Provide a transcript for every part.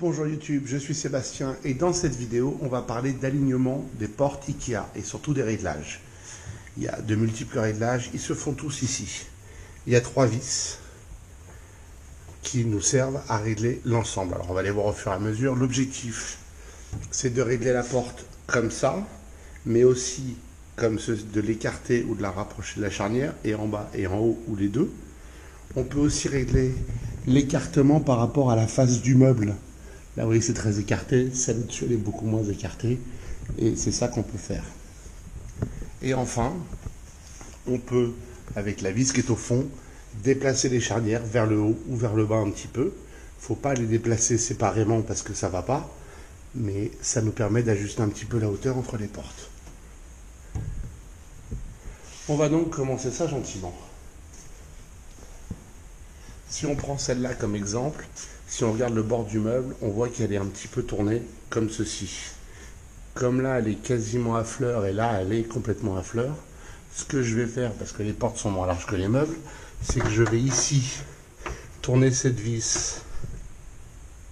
Bonjour YouTube, je suis Sébastien et dans cette vidéo, on va parler d'alignement des portes IKEA et surtout des réglages. Il y a de multiples réglages, ils se font tous ici. Il y a 3 vis qui nous servent à régler l'ensemble. Alors on va les voir au fur et à mesure. L'objectif, c'est de régler la porte comme ça, mais aussi comme de l'écarter ou de la rapprocher de la charnière, et en bas et en haut ou les deux. On peut aussi régler l'écartement par rapport à la face du meuble. Là, vous voyez, c'est très écarté. Celle dessus, elle est beaucoup moins écartée. Et c'est ça qu'on peut faire. Et enfin, on peut, avec la vis qui est au fond, déplacer les charnières vers le haut ou vers le bas un petit peu. Il ne faut pas les déplacer séparément parce que ça ne va pas. Mais ça nous permet d'ajuster un petit peu la hauteur entre les portes. On va donc commencer ça gentiment. Si on prend celle-là comme exemple, si on regarde le bord du meuble, on voit qu'elle est un petit peu tournée comme ceci. Comme là, elle est quasiment à fleur et là, elle est complètement à fleur. Ce que je vais faire, parce que les portes sont moins larges que les meubles, c'est que je vais ici tourner cette vis,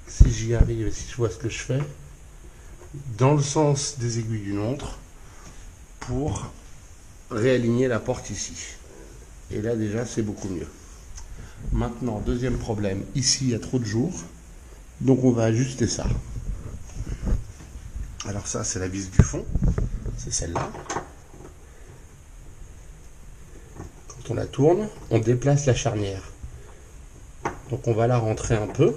si j'y arrive et si je vois ce que je fais, dans le sens des aiguilles d'une montre pour réaligner la porte ici. Et là, déjà, c'est beaucoup mieux. Maintenant, deuxième problème, ici il y a trop de jours, donc on va ajuster ça. Alors ça, c'est la vis du fond, c'est celle-là. Quand on la tourne, on déplace la charnière. Donc on va la rentrer un peu,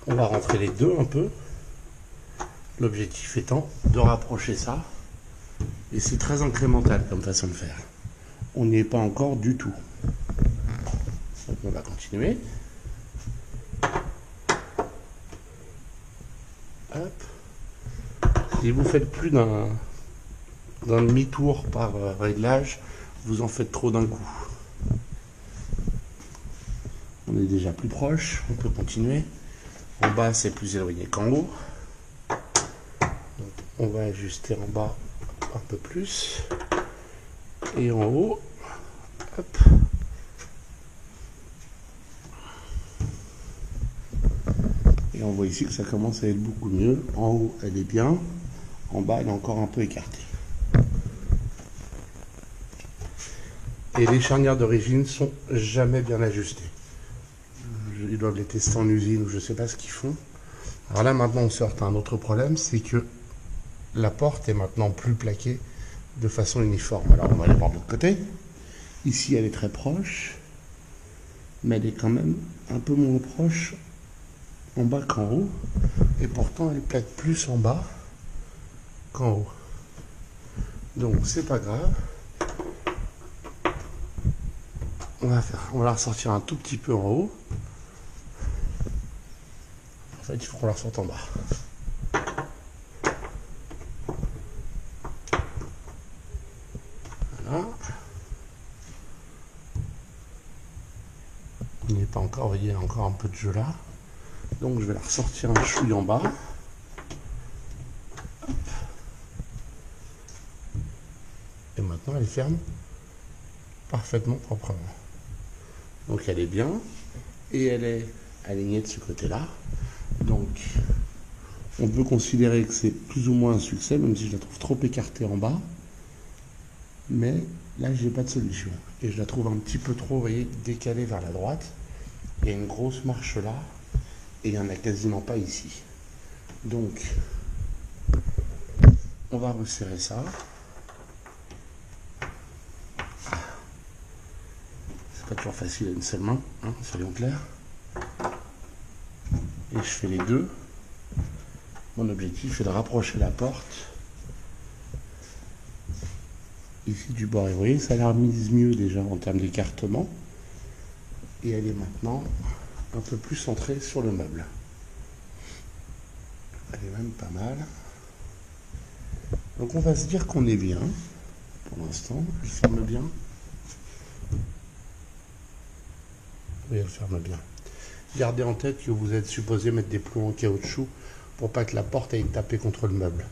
on va rentrer les deux un peu. L'objectif étant de rapprocher ça, et c'est très incrémental comme façon de faire. On n'y est pas encore du tout. Donc on va continuer. Hop. Si vous faites plus d'un demi-tour par réglage, vous en faites trop d'un coup. On est déjà plus proche, on peut continuer. En bas, c'est plus éloigné qu'en haut. Donc, on va ajuster en bas un peu plus. Et en haut, hop. Et on voit ici que ça commence à être beaucoup mieux. En haut, elle est bien. En bas, elle est encore un peu écartée. Et les charnières d'origine sont jamais bien ajustées. Ils doivent les tester en usine ou je ne sais pas ce qu'ils font. Alors là, maintenant, on sort un autre problème, c'est que la porte est maintenant plus plaquée de façon uniforme. Alors, on va aller voir de l'autre côté. Ici, elle est très proche, mais elle est quand même un peu moins proche en bas qu'en haut, et pourtant elle plaque plus en bas qu'en haut. Donc c'est pas grave. On va la ressortir un tout petit peu en haut. En fait, il faut qu'on la ressorte en bas. Voilà. Il n'est pas encore, vous voyez, il y a encore un peu de jeu là. Donc je vais la ressortir un chouille en bas. Hop. Et maintenant elle ferme parfaitement proprement. Donc elle est bien. Et elle est alignée de ce côté-là. Donc on peut considérer que c'est plus ou moins un succès, même si je la trouve trop écartée en bas. Mais là j'ai pas de solution. Et je la trouve un petit peu trop, vous voyez, décalée vers la droite. Il y a une grosse marche là. Et il n'y en a quasiment pas ici. Donc, on va resserrer ça. C'est pas toujours facile à une seule main, hein, soyons clairs. Et je fais les deux. Mon objectif est de rapprocher la porte ici du bord. Et vous voyez, ça a l'air mise mieux déjà en termes d'écartement. Et elle est maintenant un peu plus centrée sur le meuble. Elle est même pas mal. Donc on va se dire qu'on est bien. Pour l'instant, elle ferme bien. Oui, elle ferme bien. Gardez en tête que vous êtes supposé mettre des plombs en caoutchouc pour pas que la porte aille taper contre le meuble.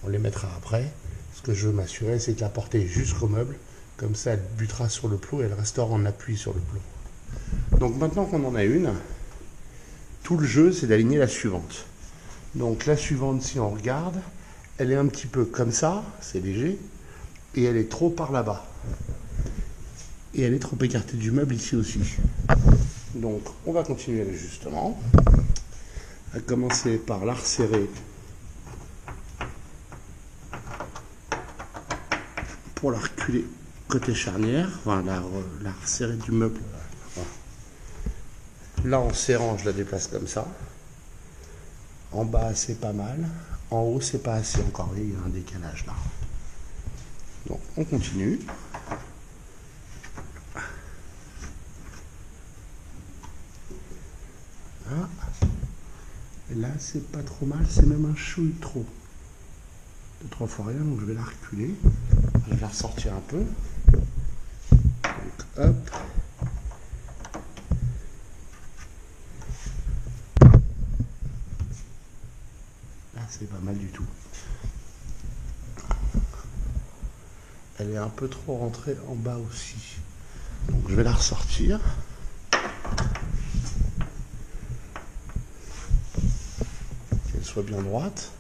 On les mettra après. Ce que je veux m'assurer, c'est que la porte est jusqu'au meuble. Comme ça, elle butera sur le plot et elle restera en appui sur le plot. Donc maintenant qu'on en a une, Tout le jeu, c'est d'aligner la suivante. Donc la suivante, si on regarde, elle est un petit peu comme ça, c'est léger, et elle est trop par là-bas. Et elle est trop écartée du meuble ici aussi. Donc on va continuer l'ajustement. On va commencer par la resserrer pour la reculer côté charnière, enfin la resserrer du meuble. Là en serrant, je la déplace comme ça. En bas c'est pas mal, en haut c'est pas assez encore, il y a un décalage là. Donc on continue. Là, et là c'est pas trop mal, c'est même un chouille trop. 2-3 fois rien, donc je vais la reculer. Je vais la ressortir un peu. Donc hop. Là c'est pas mal du tout. Elle est un peu trop rentrée en bas aussi. Donc je vais la ressortir. Qu'elle soit bien droite.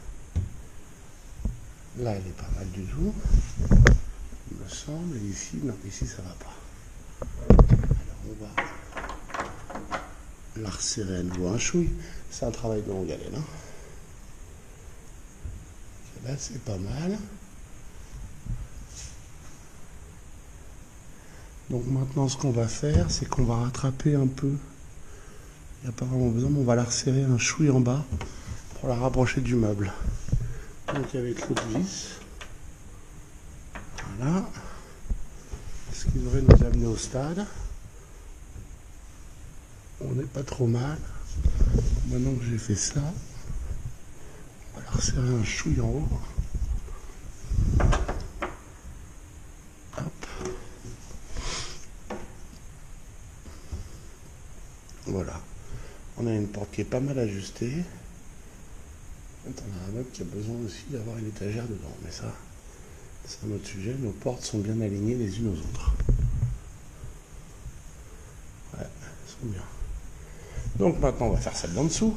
Là elle est pas mal du tout. Il me semble. Et ici, non, ici ça va pas. Alors on va la resserrer à nouveau un chouille. C'est un travail de longue haleine. Là c'est pas mal. Donc maintenant ce qu'on va faire, c'est qu'on va rattraper un peu. Il n'y a pas vraiment besoin, mais on va la resserrer un chouille en bas pour la rapprocher du meuble. Donc avec l'autre vis. Voilà. Ce qui devrait nous amener au stade. On n'est pas trop mal. Maintenant que j'ai fait ça, on va la resserrer un chouille en haut. Hop. Voilà. On a une porte qui est pas mal ajustée. On a un meuble qui a besoin aussi d'avoir une étagère dedans. Mais ça, c'est un autre sujet. Nos portes sont bien alignées les unes aux autres. Ouais, elles sont bien. Donc maintenant, on va faire celle d'en dessous.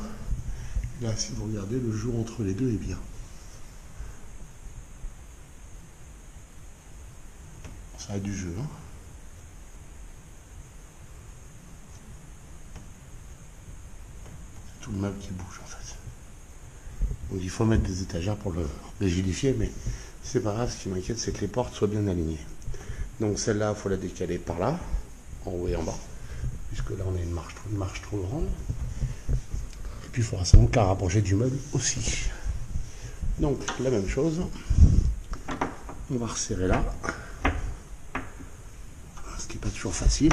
Là, si vous regardez, le jour entre les deux est bien. Ça a du jeu, hein. Tout le meuble qui bouge, en fait. Donc il faut mettre des étagères pour le rigidifier, mais c'est pas grave. Ce qui m'inquiète, c'est que les portes soient bien alignées. Donc celle-là, il faut la décaler par là, en haut et en bas, puisque là, on a une marche trop grande. Et puis, il faudra sans doute la rapprocher du meuble aussi. Donc, la même chose. On va resserrer là. Ce qui n'est pas toujours facile.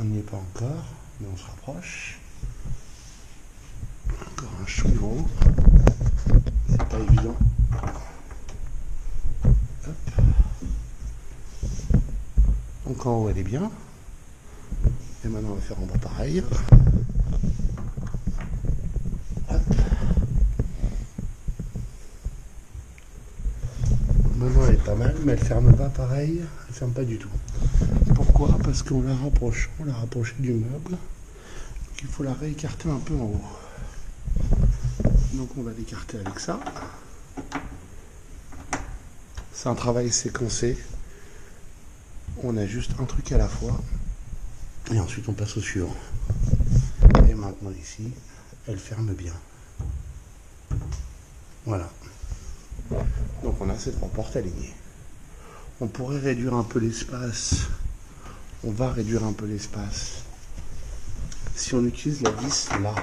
On n'y est pas encore, mais on se rapproche. Encore un chouille en haut. C'est pas évident. Hop. Donc en haut elle est bien. Et maintenant on va faire en bas pareil. Hop. Maintenant elle est pas mal, mais elle ferme pas pareil. Elle ferme pas du tout. Pourquoi? Parce qu'on la rapproche. On l'a rapprochée du meuble. Donc il faut la réécarter un peu en haut. Donc on va l'écarter avec ça. C'est un travail séquencé. On a juste un truc à la fois. Et ensuite on passe au suivant. Et maintenant ici, elle ferme bien. Voilà. Donc on a ces 3 portes alignées. On pourrait réduire un peu l'espace. On va réduire un peu l'espace. Si on utilise la vis là,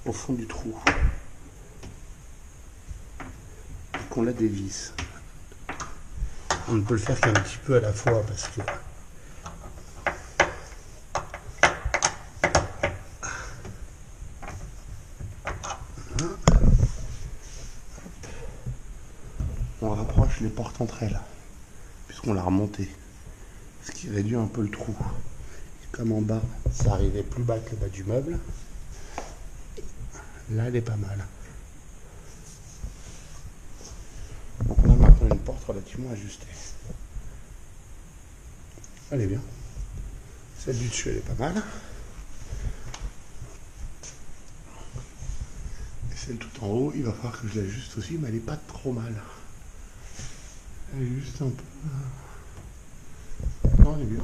au fond du trou, et qu'on la dévisse, on ne peut le faire qu'un petit peu à la fois parce que on rapproche les portes entre elles puisqu'on l'a remonté, ce qui réduit un peu le trou. Et comme en bas ça arrivait plus bas que le bas du meuble, là elle est pas mal. relativement ajustée. Elle est bien. Celle du dessus, elle est pas mal. Et celle tout en haut, il va falloir que je l'ajuste aussi, mais elle n'est pas trop mal. Elle est juste un peu... Non, elle est bien.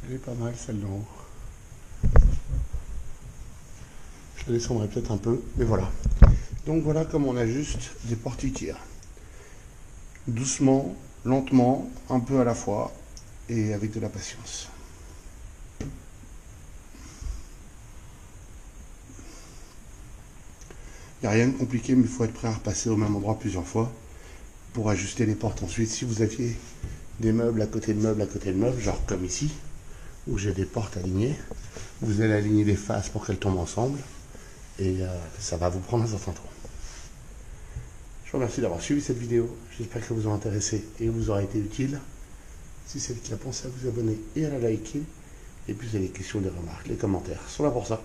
Elle est pas mal, celle d'en haut. Je la descendrai peut-être un peu, mais voilà. Donc voilà comment on ajuste des portes IKEA. Doucement, lentement, un peu à la fois, et avec de la patience. Il n'y a rien de compliqué, mais il faut être prêt à repasser au même endroit plusieurs fois pour ajuster les portes ensuite. Si vous aviez des meubles à côté de meubles à côté de meubles, genre comme ici, où j'ai des portes alignées, vous allez aligner les faces pour qu'elles tombent ensemble, et ça va vous prendre un certain temps. Je vous remercie d'avoir suivi cette vidéo, j'espère qu'elle vous a intéressé et vous aura été utile. Si c'est le cas, pensez à vous abonner et à la liker, et puis vous avez des questions, des remarques, les commentaires sont là pour ça.